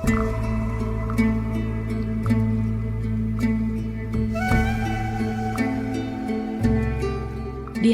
Di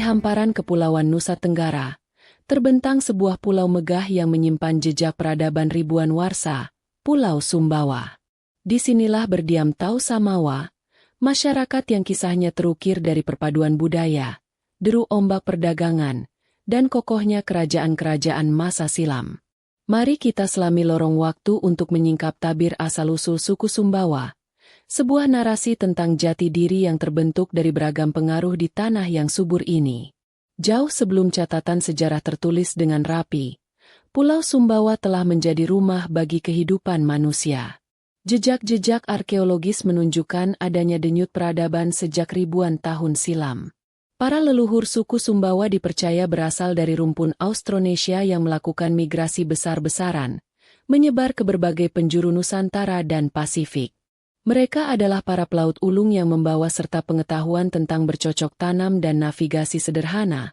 hamparan Kepulauan Nusa Tenggara, terbentang sebuah pulau megah yang menyimpan jejak peradaban ribuan warsa, Pulau Sumbawa. Disinilah berdiam Tau Samawa, masyarakat yang kisahnya terukir dari perpaduan budaya, deru ombak perdagangan, dan kokohnya kerajaan-kerajaan masa silam. Mari kita selami lorong waktu untuk menyingkap tabir asal-usul suku Sumbawa, sebuah narasi tentang jati diri yang terbentuk dari beragam pengaruh di tanah yang subur ini. Jauh sebelum catatan sejarah tertulis dengan rapi, Pulau Sumbawa telah menjadi rumah bagi kehidupan manusia. Jejak-jejak arkeologis menunjukkan adanya denyut peradaban sejak ribuan tahun silam. Para leluhur suku Sumbawa dipercaya berasal dari rumpun Austronesia yang melakukan migrasi besar-besaran, menyebar ke berbagai penjuru Nusantara dan Pasifik. Mereka adalah para pelaut ulung yang membawa serta pengetahuan tentang bercocok tanam dan navigasi sederhana,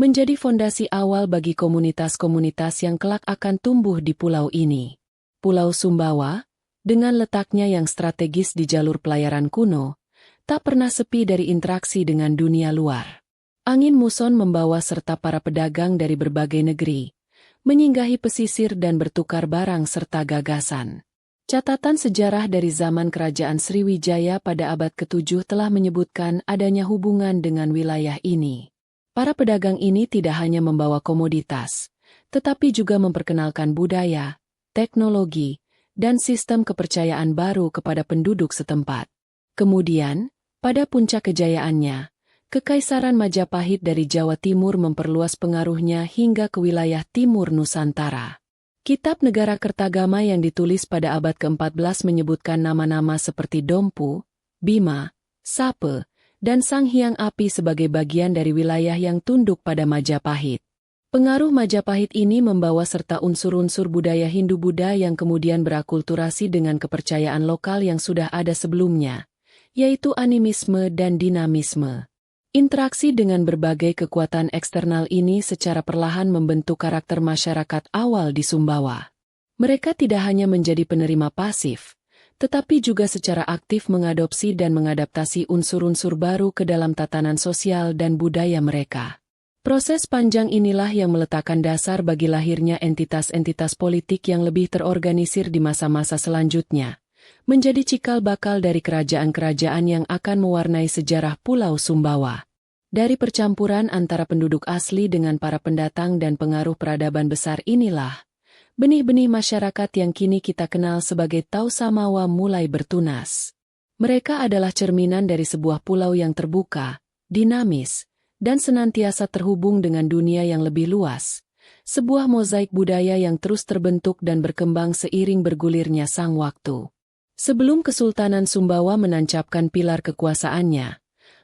menjadi fondasi awal bagi komunitas-komunitas yang kelak akan tumbuh di pulau ini. Pulau Sumbawa, dengan letaknya yang strategis di jalur pelayaran kuno, tak pernah sepi dari interaksi dengan dunia luar. Angin muson membawa serta para pedagang dari berbagai negeri, menyinggahi pesisir dan bertukar barang serta gagasan. Catatan sejarah dari zaman Kerajaan Sriwijaya pada abad ke-7 telah menyebutkan adanya hubungan dengan wilayah ini. Para pedagang ini tidak hanya membawa komoditas, tetapi juga memperkenalkan budaya, teknologi, dan sistem kepercayaan baru kepada penduduk setempat. Kemudian, pada puncak kejayaannya, Kekaisaran Majapahit dari Jawa Timur memperluas pengaruhnya hingga ke wilayah timur Nusantara. Kitab Negara Kertagama yang ditulis pada abad ke-14 menyebutkan nama-nama seperti Dompu, Bima, Sape, dan Sang Hyang Api sebagai bagian dari wilayah yang tunduk pada Majapahit. Pengaruh Majapahit ini membawa serta unsur-unsur budaya Hindu-Buddha yang kemudian berakulturasi dengan kepercayaan lokal yang sudah ada sebelumnya, yaitu animisme dan dinamisme. Interaksi dengan berbagai kekuatan eksternal ini secara perlahan membentuk karakter masyarakat awal di Sumbawa. Mereka tidak hanya menjadi penerima pasif, tetapi juga secara aktif mengadopsi dan mengadaptasi unsur-unsur baru ke dalam tatanan sosial dan budaya mereka. Proses panjang inilah yang meletakkan dasar bagi lahirnya entitas-entitas politik yang lebih terorganisir di masa-masa selanjutnya, menjadi cikal bakal dari kerajaan-kerajaan yang akan mewarnai sejarah Pulau Sumbawa. Dari percampuran antara penduduk asli dengan para pendatang dan pengaruh peradaban besar inilah, benih-benih masyarakat yang kini kita kenal sebagai Tau Samawa mulai bertunas. Mereka adalah cerminan dari sebuah pulau yang terbuka, dinamis, dan senantiasa terhubung dengan dunia yang lebih luas. Sebuah mozaik budaya yang terus terbentuk dan berkembang seiring bergulirnya sang waktu. Sebelum Kesultanan Sumbawa menancapkan pilar kekuasaannya,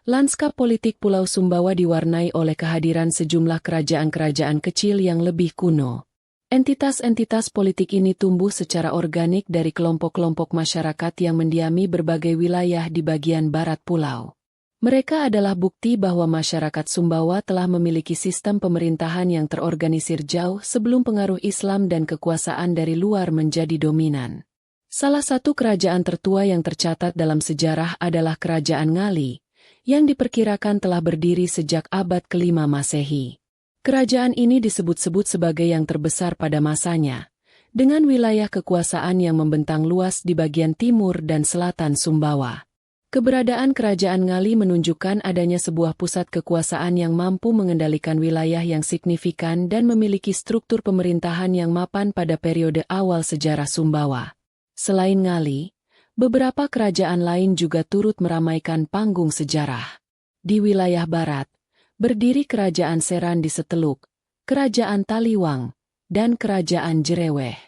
lanskap politik Pulau Sumbawa diwarnai oleh kehadiran sejumlah kerajaan-kerajaan kecil yang lebih kuno. Entitas-entitas politik ini tumbuh secara organik dari kelompok-kelompok masyarakat yang mendiami berbagai wilayah di bagian barat pulau. Mereka adalah bukti bahwa masyarakat Sumbawa telah memiliki sistem pemerintahan yang terorganisir jauh sebelum pengaruh Islam dan kekuasaan dari luar menjadi dominan. Salah satu kerajaan tertua yang tercatat dalam sejarah adalah Kerajaan Ngali, yang diperkirakan telah berdiri sejak abad ke-5 Masehi. Kerajaan ini disebut-sebut sebagai yang terbesar pada masanya, dengan wilayah kekuasaan yang membentang luas di bagian timur dan selatan Sumbawa. Keberadaan Kerajaan Ngali menunjukkan adanya sebuah pusat kekuasaan yang mampu mengendalikan wilayah yang signifikan dan memiliki struktur pemerintahan yang mapan pada periode awal sejarah Sumbawa. Selain Ngali, beberapa kerajaan lain juga turut meramaikan panggung sejarah. Di wilayah barat, berdiri Kerajaan Seran di Seteluk, Kerajaan Taliwang, dan Kerajaan Jereweh.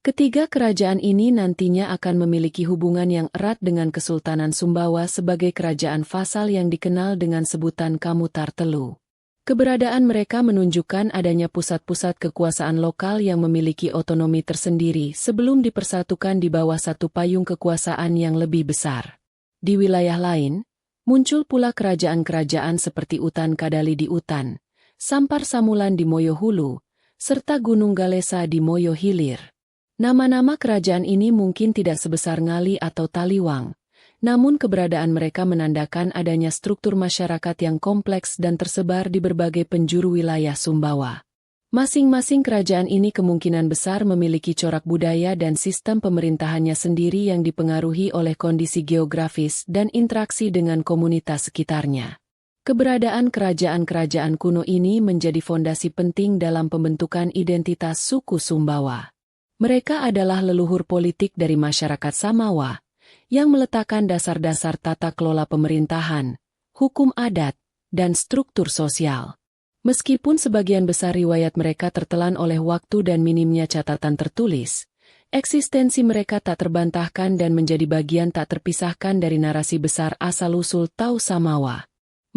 Ketiga kerajaan ini nantinya akan memiliki hubungan yang erat dengan Kesultanan Sumbawa sebagai kerajaan vasal yang dikenal dengan sebutan Kamutar Telu. Keberadaan mereka menunjukkan adanya pusat-pusat kekuasaan lokal yang memiliki otonomi tersendiri sebelum dipersatukan di bawah satu payung kekuasaan yang lebih besar. Di wilayah lain, muncul pula kerajaan-kerajaan seperti Utan Kadali di Utan, Sampar Samulan di Moyo Hulu, serta Gunung Galesa di Moyo Hilir. Nama-nama kerajaan ini mungkin tidak sebesar Ngali atau Taliwang, namun keberadaan mereka menandakan adanya struktur masyarakat yang kompleks dan tersebar di berbagai penjuru wilayah Sumbawa. Masing-masing kerajaan ini kemungkinan besar memiliki corak budaya dan sistem pemerintahannya sendiri yang dipengaruhi oleh kondisi geografis dan interaksi dengan komunitas sekitarnya. Keberadaan kerajaan-kerajaan kuno ini menjadi fondasi penting dalam pembentukan identitas suku Sumbawa. Mereka adalah leluhur politik dari masyarakat Samawa, yang meletakkan dasar-dasar tata kelola pemerintahan, hukum adat, dan struktur sosial. Meskipun sebagian besar riwayat mereka tertelan oleh waktu dan minimnya catatan tertulis, eksistensi mereka tak terbantahkan dan menjadi bagian tak terpisahkan dari narasi besar asal-usul Tau Samawa.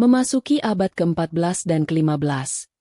Memasuki abad ke-14 dan ke-15,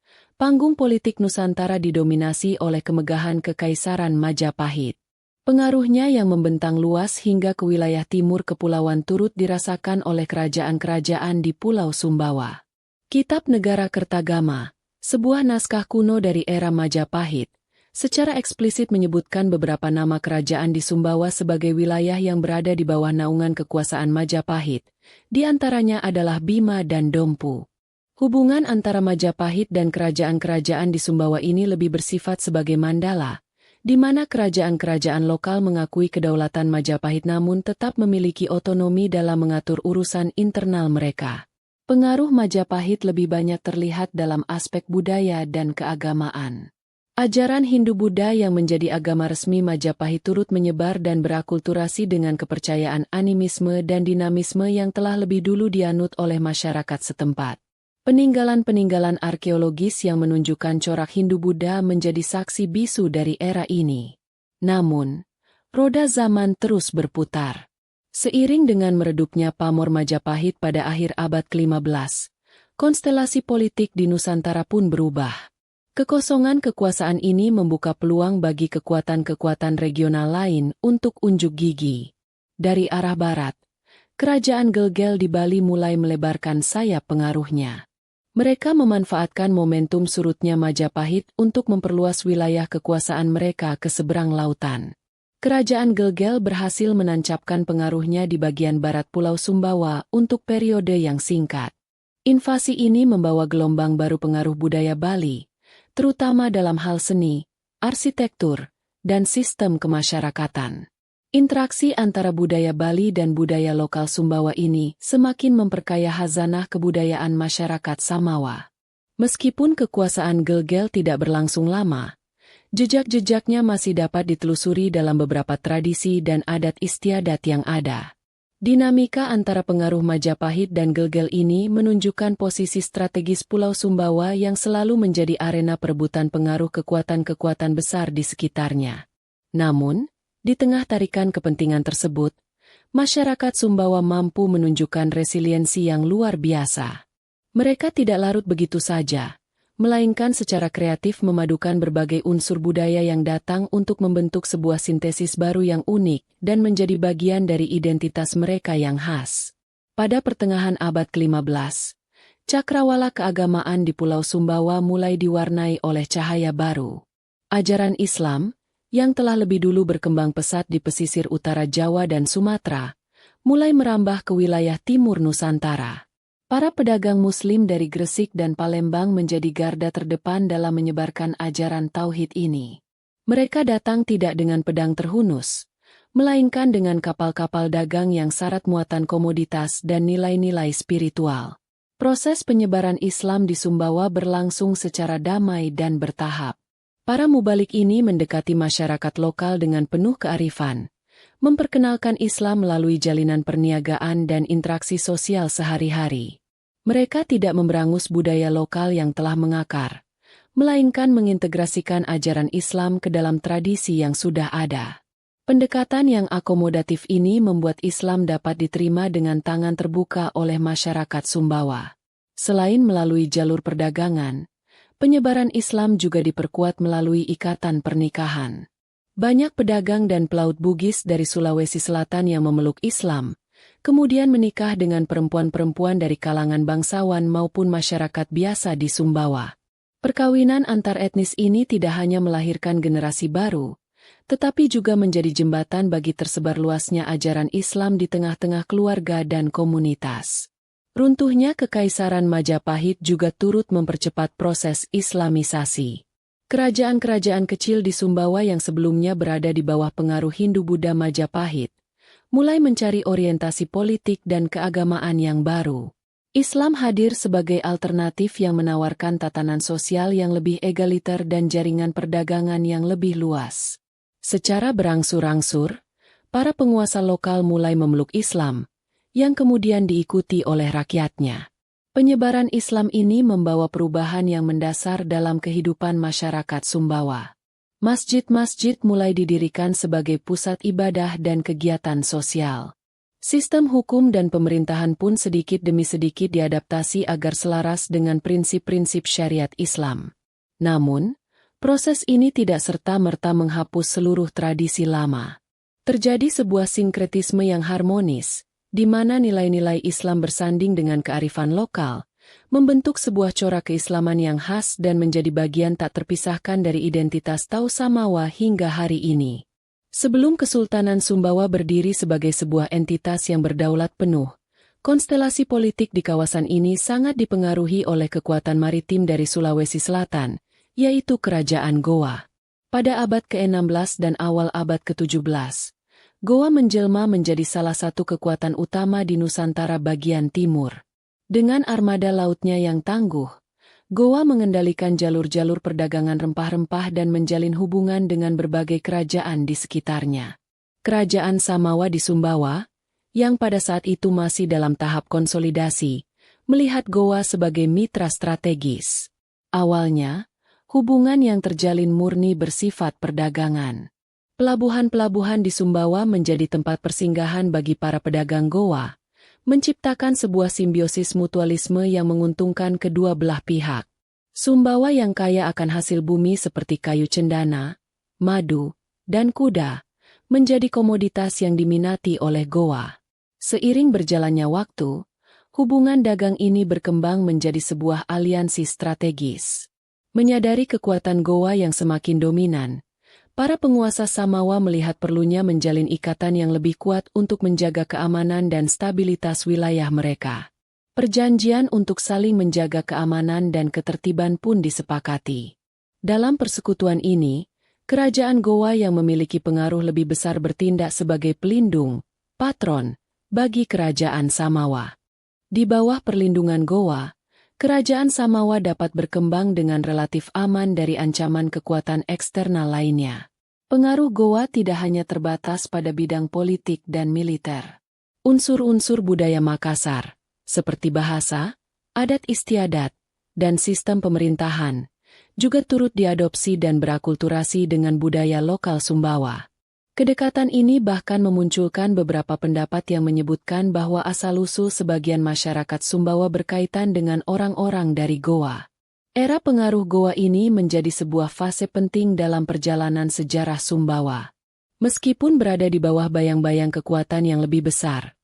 panggung politik Nusantara didominasi oleh kemegahan Kekaisaran Majapahit. Pengaruhnya yang membentang luas hingga ke wilayah timur kepulauan turut dirasakan oleh kerajaan-kerajaan di Pulau Sumbawa. Kitab Negara Kertagama, sebuah naskah kuno dari era Majapahit, secara eksplisit menyebutkan beberapa nama kerajaan di Sumbawa sebagai wilayah yang berada di bawah naungan kekuasaan Majapahit, di antaranya adalah Bima dan Dompu. Hubungan antara Majapahit dan kerajaan-kerajaan di Sumbawa ini lebih bersifat sebagai mandala, di mana kerajaan-kerajaan lokal mengakui kedaulatan Majapahit namun tetap memiliki otonomi dalam mengatur urusan internal mereka. Pengaruh Majapahit lebih banyak terlihat dalam aspek budaya dan keagamaan. Ajaran Hindu-Buddha yang menjadi agama resmi Majapahit turut menyebar dan berakulturasi dengan kepercayaan animisme dan dinamisme yang telah lebih dulu dianut oleh masyarakat setempat. Peninggalan-peninggalan arkeologis yang menunjukkan corak Hindu-Buddha menjadi saksi bisu dari era ini. Namun, roda zaman terus berputar. Seiring dengan meredupnya pamor Majapahit pada akhir abad ke-15, konstelasi politik di Nusantara pun berubah. Kekosongan kekuasaan ini membuka peluang bagi kekuatan-kekuatan regional lain untuk unjuk gigi. Dari arah barat, kerajaan Gelgel di Bali mulai melebarkan sayap pengaruhnya. Mereka memanfaatkan momentum surutnya Majapahit untuk memperluas wilayah kekuasaan mereka ke seberang lautan. Kerajaan Gelgel berhasil menancapkan pengaruhnya di bagian barat Pulau Sumbawa untuk periode yang singkat. Invasi ini membawa gelombang baru pengaruh budaya Bali, terutama dalam hal seni, arsitektur, dan sistem kemasyarakatan. Interaksi antara budaya Bali dan budaya lokal Sumbawa ini semakin memperkaya khazanah kebudayaan masyarakat Samawa. Meskipun kekuasaan Gelgel tidak berlangsung lama, jejak-jejaknya masih dapat ditelusuri dalam beberapa tradisi dan adat istiadat yang ada. Dinamika antara pengaruh Majapahit dan Gelgel ini menunjukkan posisi strategis Pulau Sumbawa yang selalu menjadi arena perebutan pengaruh kekuatan-kekuatan besar di sekitarnya. Namun, di tengah tarikan kepentingan tersebut, masyarakat Sumbawa mampu menunjukkan resiliensi yang luar biasa. Mereka tidak larut begitu saja, melainkan secara kreatif memadukan berbagai unsur budaya yang datang untuk membentuk sebuah sintesis baru yang unik dan menjadi bagian dari identitas mereka yang khas. Pada pertengahan abad ke-15, cakrawala keagamaan di Pulau Sumbawa mulai diwarnai oleh cahaya baru. Ajaran Islam, yang telah lebih dulu berkembang pesat di pesisir utara Jawa dan Sumatera, mulai merambah ke wilayah timur Nusantara. Para pedagang Muslim dari Gresik dan Palembang menjadi garda terdepan dalam menyebarkan ajaran tauhid ini. Mereka datang tidak dengan pedang terhunus, melainkan dengan kapal-kapal dagang yang syarat muatan komoditas dan nilai-nilai spiritual. Proses penyebaran Islam di Sumbawa berlangsung secara damai dan bertahap. Para mubalik ini mendekati masyarakat lokal dengan penuh kearifan, memperkenalkan Islam melalui jalinan perniagaan dan interaksi sosial sehari-hari. Mereka tidak memberangus budaya lokal yang telah mengakar, melainkan mengintegrasikan ajaran Islam ke dalam tradisi yang sudah ada. Pendekatan yang akomodatif ini membuat Islam dapat diterima dengan tangan terbuka oleh masyarakat Sumbawa. Selain melalui jalur perdagangan, penyebaran Islam juga diperkuat melalui ikatan pernikahan. Banyak pedagang dan pelaut Bugis dari Sulawesi Selatan yang memeluk Islam, kemudian menikah dengan perempuan-perempuan dari kalangan bangsawan maupun masyarakat biasa di Sumbawa. Perkawinan antar etnis ini tidak hanya melahirkan generasi baru, tetapi juga menjadi jembatan bagi tersebar luasnya ajaran Islam di tengah-tengah keluarga dan komunitas. Runtuhnya Kekaisaran Majapahit juga turut mempercepat proses Islamisasi. Kerajaan-kerajaan kecil di Sumbawa yang sebelumnya berada di bawah pengaruh Hindu-Buddha Majapahit, mulai mencari orientasi politik dan keagamaan yang baru. Islam hadir sebagai alternatif yang menawarkan tatanan sosial yang lebih egaliter dan jaringan perdagangan yang lebih luas. Secara berangsur-angsur, para penguasa lokal mulai memeluk Islam, yang kemudian diikuti oleh rakyatnya. Penyebaran Islam ini membawa perubahan yang mendasar dalam kehidupan masyarakat Sumbawa. Masjid-masjid mulai didirikan sebagai pusat ibadah dan kegiatan sosial. Sistem hukum dan pemerintahan pun sedikit demi sedikit diadaptasi agar selaras dengan prinsip-prinsip syariat Islam. Namun, proses ini tidak serta-merta menghapus seluruh tradisi lama. Terjadi sebuah sinkretisme yang harmonis, di mana nilai-nilai Islam bersanding dengan kearifan lokal, membentuk sebuah corak keislaman yang khas dan menjadi bagian tak terpisahkan dari identitas Tausamawa hingga hari ini. Sebelum Kesultanan Sumbawa berdiri sebagai sebuah entitas yang berdaulat penuh, konstelasi politik di kawasan ini sangat dipengaruhi oleh kekuatan maritim dari Sulawesi Selatan, yaitu Kerajaan Goa. Pada abad ke-16 dan awal abad ke-17, Goa menjelma menjadi salah satu kekuatan utama di Nusantara bagian timur. Dengan armada lautnya yang tangguh, Goa mengendalikan jalur-jalur perdagangan rempah-rempah dan menjalin hubungan dengan berbagai kerajaan di sekitarnya. Kerajaan Samawa di Sumbawa, yang pada saat itu masih dalam tahap konsolidasi, melihat Goa sebagai mitra strategis. Awalnya, hubungan yang terjalin murni bersifat perdagangan. Pelabuhan-pelabuhan di Sumbawa menjadi tempat persinggahan bagi para pedagang Goa, menciptakan sebuah simbiosis mutualisme yang menguntungkan kedua belah pihak. Sumbawa yang kaya akan hasil bumi seperti kayu cendana, madu, dan kuda, menjadi komoditas yang diminati oleh Goa. Seiring berjalannya waktu, hubungan dagang ini berkembang menjadi sebuah aliansi strategis. Menyadari kekuatan Goa yang semakin dominan, para penguasa Samawa melihat perlunya menjalin ikatan yang lebih kuat untuk menjaga keamanan dan stabilitas wilayah mereka. Perjanjian untuk saling menjaga keamanan dan ketertiban pun disepakati. Dalam persekutuan ini, kerajaan Goa yang memiliki pengaruh lebih besar bertindak sebagai pelindung, patron, bagi kerajaan Samawa. Di bawah perlindungan Goa, kerajaan Samawa dapat berkembang dengan relatif aman dari ancaman kekuatan eksternal lainnya. Pengaruh Goa tidak hanya terbatas pada bidang politik dan militer. Unsur-unsur budaya Makassar, seperti bahasa, adat istiadat, dan sistem pemerintahan, juga turut diadopsi dan berakulturasi dengan budaya lokal Sumbawa. Kedekatan ini bahkan memunculkan beberapa pendapat yang menyebutkan bahwa asal-usul sebagian masyarakat Sumbawa berkaitan dengan orang-orang dari Goa. Era pengaruh Goa ini menjadi sebuah fase penting dalam perjalanan sejarah Sumbawa. Meskipun berada di bawah bayang-bayang kekuatan yang lebih besar,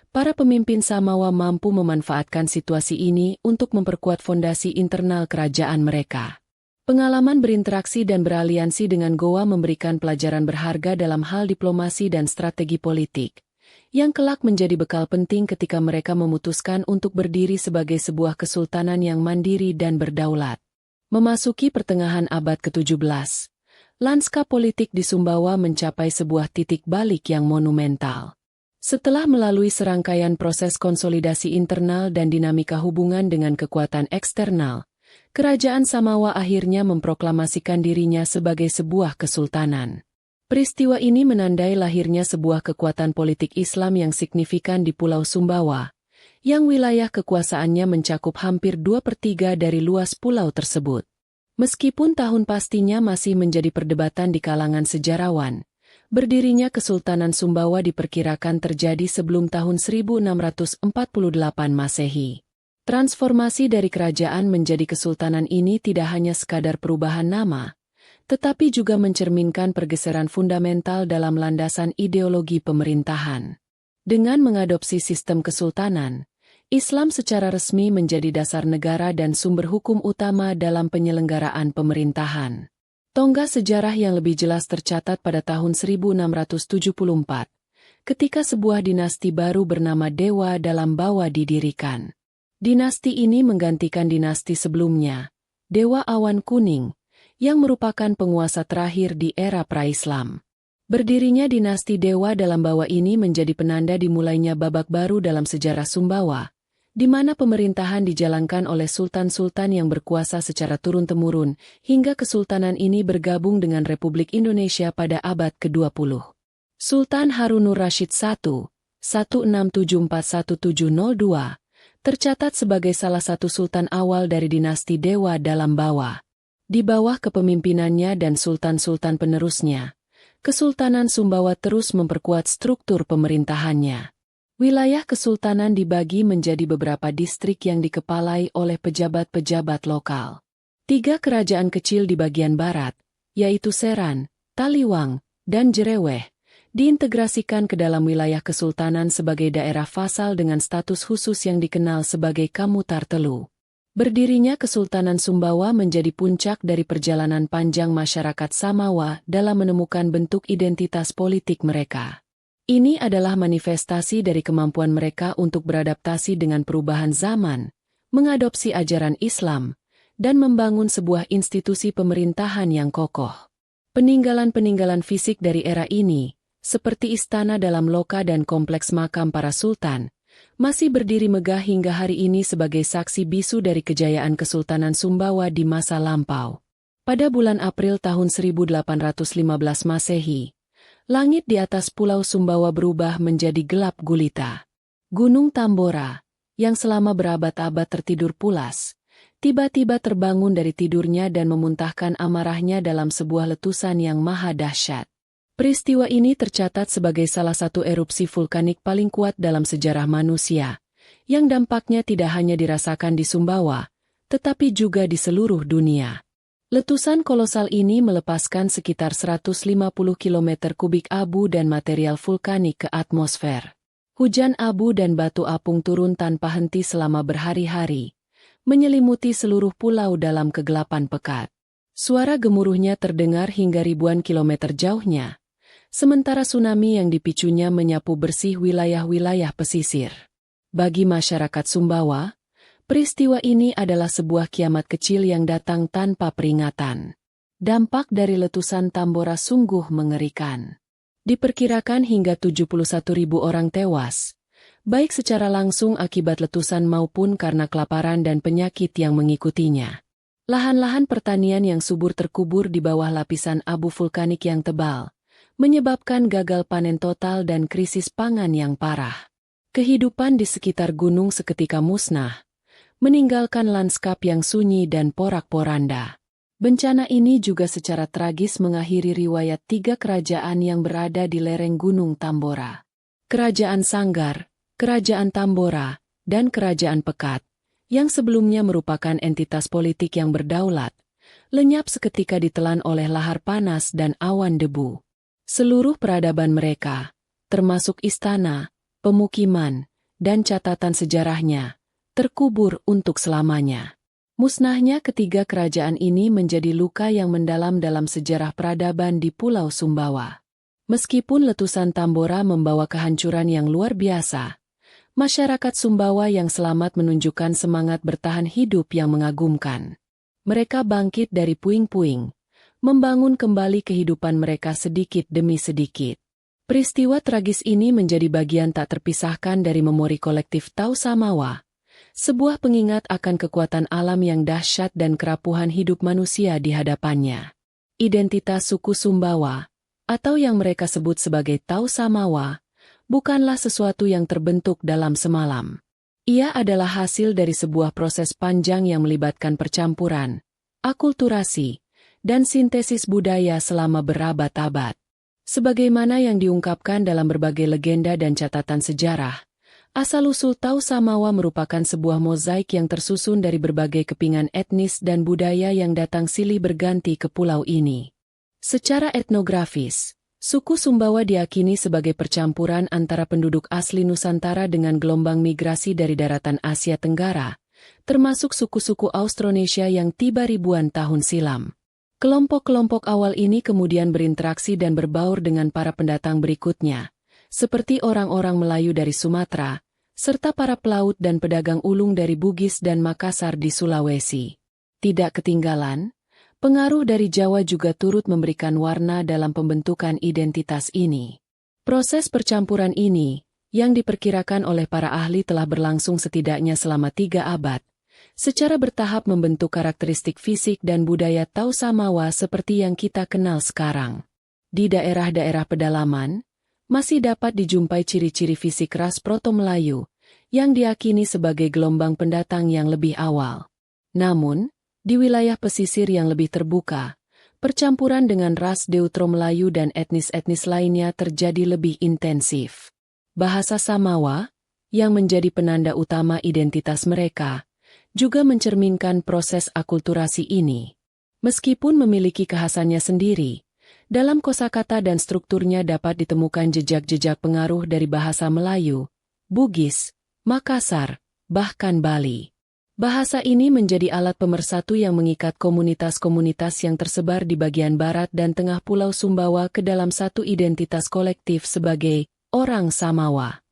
para pemimpin Samawa mampu memanfaatkan situasi ini untuk memperkuat fondasi internal kerajaan mereka. Pengalaman berinteraksi dan beraliansi dengan Goa memberikan pelajaran berharga dalam hal diplomasi dan strategi politik, yang kelak menjadi bekal penting ketika mereka memutuskan untuk berdiri sebagai sebuah kesultanan yang mandiri dan berdaulat. Memasuki pertengahan abad ke-17, lanskap politik di Sumbawa mencapai sebuah titik balik yang monumental. Setelah melalui serangkaian proses konsolidasi internal dan dinamika hubungan dengan kekuatan eksternal, kerajaan Samawa akhirnya memproklamasikan dirinya sebagai sebuah kesultanan. Peristiwa ini menandai lahirnya sebuah kekuatan politik Islam yang signifikan di Pulau Sumbawa, yang wilayah kekuasaannya mencakup hampir 2/3 dari luas pulau tersebut. Meskipun tahun pastinya masih menjadi perdebatan di kalangan sejarawan, berdirinya Kesultanan Sumbawa diperkirakan terjadi sebelum tahun 1648 Masehi. Transformasi dari kerajaan menjadi kesultanan ini tidak hanya sekadar perubahan nama, tetapi juga mencerminkan pergeseran fundamental dalam landasan ideologi pemerintahan. Dengan mengadopsi sistem kesultanan, Islam secara resmi menjadi dasar negara dan sumber hukum utama dalam penyelenggaraan pemerintahan. Tonggak sejarah yang lebih jelas tercatat pada tahun 1674, ketika sebuah dinasti baru bernama Dewa Dalam Bawa didirikan. Dinasti ini menggantikan dinasti sebelumnya, Dewa Awan Kuning, yang merupakan penguasa terakhir di era pra-Islam. Berdirinya dinasti Dewa Dalam Bawa ini menjadi penanda dimulainya babak baru dalam sejarah Sumbawa, di mana pemerintahan dijalankan oleh sultan-sultan yang berkuasa secara turun-temurun, hingga kesultanan ini bergabung dengan Republik Indonesia pada abad ke-20. Sultan Harunur Rasyid I, 1674-1702, tercatat sebagai salah satu sultan awal dari dinasti Dewa Dalam Bawa. Di bawah kepemimpinannya dan sultan-sultan penerusnya, Kesultanan Sumbawa terus memperkuat struktur pemerintahannya. Wilayah kesultanan dibagi menjadi beberapa distrik yang dikepalai oleh pejabat-pejabat lokal. 3 kerajaan kecil di bagian barat, yaitu Seran, Taliwang, dan Jereweh, diintegrasikan ke dalam wilayah kesultanan sebagai daerah vasal dengan status khusus yang dikenal sebagai Kamutar Telu. Berdirinya Kesultanan Sumbawa menjadi puncak dari perjalanan panjang masyarakat Samawa dalam menemukan bentuk identitas politik mereka. Ini adalah manifestasi dari kemampuan mereka untuk beradaptasi dengan perubahan zaman, mengadopsi ajaran Islam, dan membangun sebuah institusi pemerintahan yang kokoh. Peninggalan-peninggalan fisik dari era ini, seperti istana dalam loka dan kompleks makam para sultan, masih berdiri megah hingga hari ini sebagai saksi bisu dari kejayaan Kesultanan Sumbawa di masa lampau. Pada bulan April tahun 1815 Masehi, langit di atas Pulau Sumbawa berubah menjadi gelap gulita. Gunung Tambora, yang selama berabad-abad tertidur pulas, tiba-tiba terbangun dari tidurnya dan memuntahkan amarahnya dalam sebuah letusan yang maha dahsyat. Peristiwa ini tercatat sebagai salah satu erupsi vulkanik paling kuat dalam sejarah manusia, yang dampaknya tidak hanya dirasakan di Sumbawa, tetapi juga di seluruh dunia. Letusan kolosal ini melepaskan sekitar 150 km kubik abu dan material vulkanik ke atmosfer. Hujan abu dan batu apung turun tanpa henti selama berhari-hari, menyelimuti seluruh pulau dalam kegelapan pekat. Suara gemuruhnya terdengar hingga ribuan kilometer jauhnya, sementara tsunami yang dipicunya menyapu bersih wilayah-wilayah pesisir. Bagi masyarakat Sumbawa, peristiwa ini adalah sebuah kiamat kecil yang datang tanpa peringatan. Dampak dari letusan Tambora sungguh mengerikan. Diperkirakan hingga 71.000 orang tewas, baik secara langsung akibat letusan maupun karena kelaparan dan penyakit yang mengikutinya. Lahan-lahan pertanian yang subur terkubur di bawah lapisan abu vulkanik yang tebal, menyebabkan gagal panen total dan krisis pangan yang parah. Kehidupan di sekitar gunung seketika musnah, meninggalkan landskap yang sunyi dan porak-poranda. Bencana ini juga secara tragis mengakhiri riwayat 3 kerajaan yang berada di lereng Gunung Tambora. Kerajaan Sanggar, Kerajaan Tambora, dan Kerajaan Pekat, yang sebelumnya merupakan entitas politik yang berdaulat, lenyap seketika ditelan oleh lahar panas dan awan debu. Seluruh peradaban mereka, termasuk istana, pemukiman, dan catatan sejarahnya, terkubur untuk selamanya. Musnahnya ketiga kerajaan ini menjadi luka yang mendalam dalam sejarah peradaban di Pulau Sumbawa. Meskipun letusan Tambora membawa kehancuran yang luar biasa, masyarakat Sumbawa yang selamat menunjukkan semangat bertahan hidup yang mengagumkan. Mereka bangkit dari puing-puing, membangun kembali kehidupan mereka sedikit demi sedikit. Peristiwa tragis ini menjadi bagian tak terpisahkan dari memori kolektif Tau Samawa, sebuah pengingat akan kekuatan alam yang dahsyat dan kerapuhan hidup manusia di hadapannya. Identitas suku Sumbawa, atau yang mereka sebut sebagai Tau Samawa, bukanlah sesuatu yang terbentuk dalam semalam. Ia adalah hasil dari sebuah proses panjang yang melibatkan percampuran, akulturasi, dan sintesis budaya selama berabad-abad. Sebagaimana yang diungkapkan dalam berbagai legenda dan catatan sejarah, asal-usul Tau Samawa merupakan sebuah mozaik yang tersusun dari berbagai kepingan etnis dan budaya yang datang silih berganti ke pulau ini. Secara etnografis, suku Sumbawa diyakini sebagai percampuran antara penduduk asli Nusantara dengan gelombang migrasi dari daratan Asia Tenggara, termasuk suku-suku Austronesia yang tiba ribuan tahun silam. Kelompok-kelompok awal ini kemudian berinteraksi dan berbaur dengan para pendatang berikutnya, seperti orang-orang Melayu dari Sumatera, serta para pelaut dan pedagang ulung dari Bugis dan Makassar di Sulawesi. Tidak ketinggalan, pengaruh dari Jawa juga turut memberikan warna dalam pembentukan identitas ini. Proses percampuran ini, yang diperkirakan oleh para ahli telah berlangsung setidaknya selama 3 abad, secara bertahap membentuk karakteristik fisik dan budaya Tausamawa seperti yang kita kenal sekarang. Di daerah-daerah pedalaman, masih dapat dijumpai ciri-ciri fisik ras Proto-Melayu, yang diyakini sebagai gelombang pendatang yang lebih awal. Namun, di wilayah pesisir yang lebih terbuka, percampuran dengan ras Deutero-Melayu dan etnis-etnis lainnya terjadi lebih intensif. Bahasa Samawa, yang menjadi penanda utama identitas mereka, juga mencerminkan proses akulturasi ini. Meskipun memiliki kekhasannya sendiri, dalam kosakata dan strukturnya dapat ditemukan jejak-jejak pengaruh dari bahasa Melayu, Bugis, Makassar, bahkan Bali. Bahasa ini menjadi alat pemersatu yang mengikat komunitas-komunitas yang tersebar di bagian barat dan tengah Pulau Sumbawa ke dalam satu identitas kolektif sebagai orang Samawa.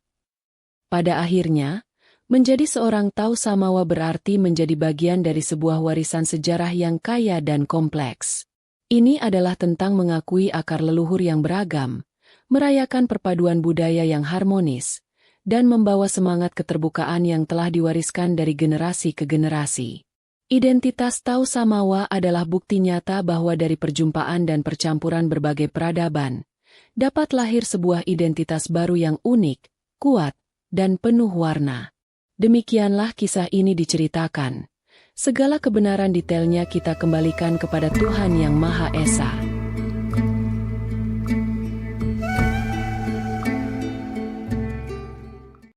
Pada akhirnya, menjadi seorang Tausamawa berarti menjadi bagian dari sebuah warisan sejarah yang kaya dan kompleks. Ini adalah tentang mengakui akar leluhur yang beragam, merayakan perpaduan budaya yang harmonis, dan membawa semangat keterbukaan yang telah diwariskan dari generasi ke generasi. Identitas Tausamawa adalah bukti nyata bahwa dari perjumpaan dan percampuran berbagai peradaban, dapat lahir sebuah identitas baru yang unik, kuat, dan penuh warna. Demikianlah kisah ini diceritakan. Segala kebenaran detailnya kita kembalikan kepada Tuhan Yang Maha Esa.